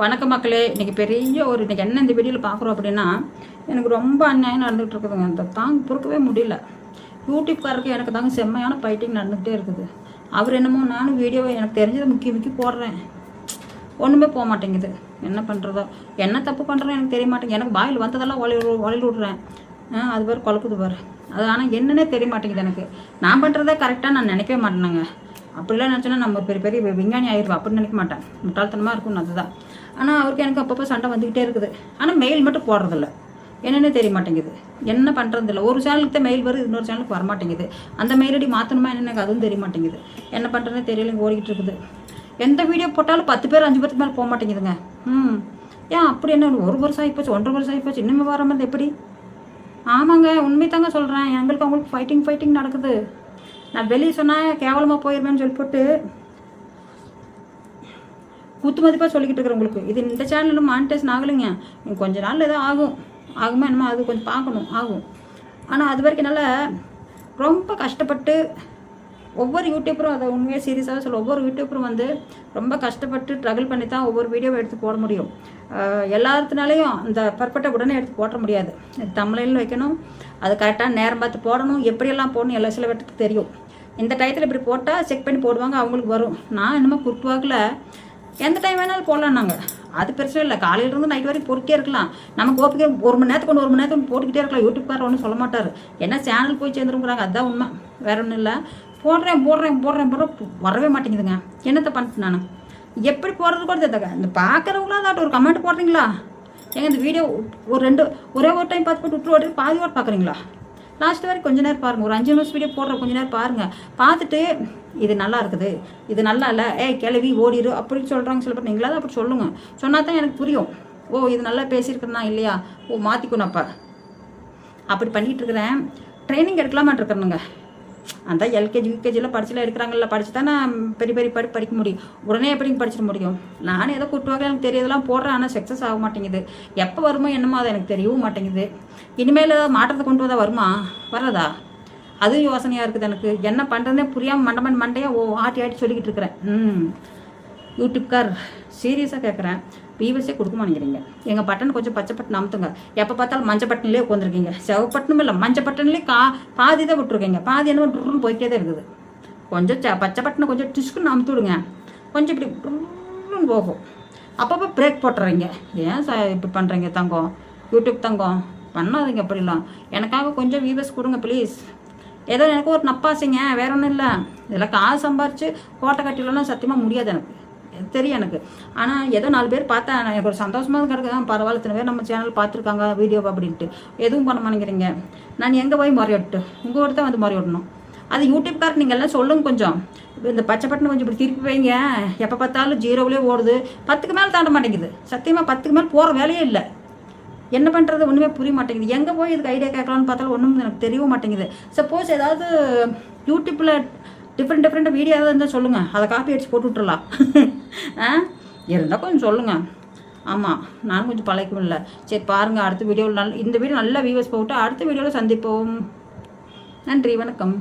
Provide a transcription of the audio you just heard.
வணக்கம் மக்களே. இன்றைக்கி பெரிய ஒரு இன்றைக்கி என்ன இந்த வீடியோவில் பார்க்குறோம் அப்படின்னா, எனக்கு ரொம்ப அநியாயம் நடந்துகிட்டு இருக்குதுங்க. அந்த பொறுக்கவே முடியல. யூடியூப்காரருக்கு எனக்கு தாங்க செம்மையான ஃபைட்டிங் நடந்துகிட்டே இருக்குது. அவர் என்னமோ நானும் வீடியோவை எனக்கு தெரிஞ்சதை முக்கி போடுறேன், ஒன்றுமே போக மாட்டேங்குது. என்ன பண்ணுறதோ, என்ன தப்பு பண்ணுறோம் எனக்கு தெரிய மாட்டேங்குது. எனக்கு வாயில் வந்ததெல்லாம் வழியில் விடுறேன். அது பேர் குழப்புது பாரு. அது ஆனால் என்னன்னே தெரிய மாட்டேங்குது எனக்கு. நான் பண்ணுறதே கரெக்டாக நான் நினைக்கவே மாட்டேனாங்க. அப்படிலாம் நினச்சோன்னா நம்ம பெரிய பெரிய விஞ்ஞானி ஆயிடுவோம் அப்படின்னு நினைக்க மாட்டேன். முட்டாள்தனமாக இருக்கும்னு அதுதான். ஆனால் அவருக்கு எனக்கு அப்பப்போ சண்டை வந்துக்கிட்டே இருக்குது. ஆனால் மெயில் மட்டும் போடுறதில்ல. என்னென்னே தெரிய மாட்டேங்குது. என்ன பண்ணுறதில்ல. ஒரு சேனலுக்கு தான் மெயில் வருது, இன்னொரு சேனலுக்கு வரமாட்டேங்குது. அந்த மெயில் ஐடி மாற்றணுமா என்ன எனக்கு அதுவும் தெரிய மாட்டேங்குது. என்ன பண்ணுறதுனே தெரியல, ஓடிக்கிட்டு இருக்குது. எந்த வீடியோ போட்டாலும் 10 பேர் 5 பேருக்கு மேலே போக மாட்டேங்குதுங்க. ஏன் அப்படி என்ன 1 வருஷம் ஆகிப்போச்சு, 1.5 வருஷம் ஆகிப்போச்சு, இன்னுமே வர மாதிரி எப்படி? ஆமாங்க, உண்மை தாங்க சொல்கிறேன். எங்களுக்கு அவங்களுக்கு ஃபைட்டிங் நடக்குது. நான் வெளியே சொன்னால் கேவலமாக போயிடுவேன்னு சொல்லி போட்டு குத்து மதிப்பாக சொல்லிக்கிட்டு இருக்கிறேன் உங்களுக்கு. இது இந்த சேனலில் மானிட்டேஷன் ஆகலைங்க. கொஞ்ச நாள் ஏதோ ஆகுமா என்னமோ, அது கொஞ்சம் பார்க்கணும், ஆகும். ஆனால் அது வரைக்கும் என்னால் ரொம்ப கஷ்டப்பட்டு ஒவ்வொரு யூடியூப்பரும், அதை உண்மையாக சீரியஸாக சொல்ல, ஒவ்வொரு யூடியூப்பரும் ரொம்ப கஷ்டப்பட்டு ட்ரகிள் பண்ணி தான் ஒவ்வொரு வீடியோவை எடுத்து போட முடியும். எல்லாத்துனாலையும் அந்த பர்ஃபெக்டாக உடனே எடுத்து போட முடியாது. தமிழில் வைக்கணும், அது கரெக்டாக நேரம் பார்த்து போடணும், எப்படியெல்லாம் போடணும் எல்லா சில பேருக்கு தெரியும். இந்த டயத்தில் இப்படி போட்டால் செக் பண்ணி போடுவாங்க, அவங்களுக்கு வரும். நான் என்னமோ குறுக்குவாக்கில் எந்த டைம் வேணாலும் போடலாம். நாங்கள் அது பிரச்சனை இல்லை. காலையிலேருந்து நைட் வரைக்கும் போட்டுகிட்டே இருக்கலாம். நமக்கு ஓப்பிக்க 1 மணி நேரத்துக்கு 1 மணி நேரத்துக்கு போட்டுக்கிட்டே இருக்கலாம். யூடியூப்காரர் ஒன்றும் சொல்ல மாட்டார். ஏன்னா சேனல் போய் சேர்ந்துருக்குறாங்க, அதுதான் உண்மை, வேற ஒன்றும் இல்லை. போடுறேன் வரவே மாட்டேங்குதுங்க. என்னத்தை பண்ணிட்டு நான் எப்படி போடுறது கூட தெரியாதுங்க. இந்த பார்க்குறவங்களாம் அதாட்ட ஒரு கமெண்ட் போடுறீங்களா? ஏங்க இந்த வீடியோ ஒரே ஒரு டைம் பார்த்து விட்டு ஓட்டு பாதி ஓட்டு பார்க்குறீங்களா? லாஸ்ட் வரைக்கும் கொஞ்சம் நேரம் பாருங்கள். ஒரு 5 நிமிஷம் வீடியோ போடுற கொஞ்சம் நேரம் பாருங்கள். பார்த்துட்டு இது நல்லா இருக்குது, இது நல்லா இல்லை, கிளவி ஓடிடு அப்படின்னு சொல்கிறாங்க சில பேர். நீங்களாவது அப்படி சொல்லுங்கள். சொன்னால் தான் எனக்கு புரியும். இது நல்லா பேசியிருக்கிறேன்னா இல்லையா, மாற்றிக்கணும். அப்படி பண்ணிகிட்டு இருக்கிறேன். ட்ரைனிங் எடுக்கலாமான் இருக்கிறேனுங்க. அந்த எல்கேஜி யூகேஜியில் படிச்சுலாம் எடுக்கிறாங்கல்ல, படிச்சு தான் நான் பெரிய படிக்க முடியும். உடனே எப்படி படிச்சிட முடியும்? நானும் ஏதோ கூட்டுவாங்க எனக்கு தெரியதெல்லாம் போடுறேன். ஆனால் சக்ஸஸ் ஆக மாட்டேங்குது. எப்போ வருமோ என்னமோ அது எனக்கு தெரியவும் மாட்டேங்குது. இனிமேல் ஏதாவது மாற்றத்தை கொண்டு வந்தால் வருமா, வராதா? அதுவும் யோசனையாக இருக்குது எனக்கு. என்ன பண்ணுறதுனே புரியாமல் மண்டையாக ஆட்டி சொல்லிக்கிட்டு இருக்கிறேன். யூடியூப்கார் சீரியஸாக கேட்குறேன், வியூவர்ஸே கொடுக்க மாட்டேங்கிறீங்க. எங்கள் பட்டன் கொஞ்சம் பச்சை பட்டன் அமுத்துங்க. எப்போ பார்த்தாலும் மஞ்சள் பட்டன்லேயே உட்காந்துருக்கீங்க. செவப்பட்டனும் இல்லை, மஞ்சள் பட்டன்லேயே பாதி தான் விட்டுருக்கீங்க. பாதி என்னமோ ட்ருன்னு போயிட்டே தான் இருக்குது. கொஞ்சம் பச்சை பட்டனை கொஞ்சம் டிஸ்குன்னு அமுத்து விடுங்க. கொஞ்சம் இப்படி ட்ருன்னு போகும். அப்பப்போ பிரேக் போட்டுறீங்க. ஏன் இப்படி பண்ணுறீங்க தங்கம்? யூடியூப் தங்கம் பண்ணாதீங்க அப்படிலாம். எனக்காக கொஞ்சம் வியூவர்ஸ் கொடுங்க ப்ளீஸ். ஏதோ எனக்கு ஒரு நப்பாசிங்க, வேற ஒன்றும் இல்லை. இதில் காசு சம்பாரிச்சு கோட்டை கட்டிலலாம் சத்தியமாக முடியாது எனக்கு தெரியும் எனக்கு. ஆனால் ஏதோ 4 பேர் பார்த்தா எனக்கு ஒரு சந்தோஷமாக கிடக்குதான். பரவாயில்ல, இத்தனை பேர் நம்ம சேனல் பார்த்துருக்காங்க வீடியோ அப்படின்ட்டு. எதுவும் பண்ண மாட்டேங்கிறீங்க. நான் எங்கே போய் முறையிட்டு உங்கள் ஒரு தான் முறையிடணும். அது யூடியூப்காரர் நீங்கள் எல்லாம் சொல்லுங்க. கொஞ்சம் இந்த பச்சை பட்டனை கொஞ்சம் இப்படி திருப்பி வைங்க. எப்போ பார்த்தாலும் 0விலே ஓடுது. 10க்கு மேலே தாண்ட மாட்டேங்குது. சத்தியமாக 10க்கு மேலே போகிற வேலையே இல்லை. என்ன பண்ணுறது ஒன்றுமே புரிய மாட்டேங்குது. எங்கே போய் இதுக்கு ஐடியா கேட்கலான்னு பார்த்தாலும் ஒன்றும் எனக்கு தெரியவும் மாட்டேங்குது. சப்போஸ் ஏதாவது யூடியூப்பில் டிஃப்ரெண்ட்டாக வீடியோ ஏதாவது இருந்தால் சொல்லுங்கள். அதை காப்பி அடிச்சு போட்டு விட்டுறலாம். இருந்தால் கொஞ்சம் சொல்லுங்கள். ஆமாம், நானும் கொஞ்சம் பழக்கம் இல்லை. சரி பாருங்கள், அடுத்த வீடியோவில் இந்த வீடியோ நல்ல வியூவர்ஸ் போட்டு அடுத்த வீடியோவில் சந்திப்போம். நன்றி, வணக்கம்.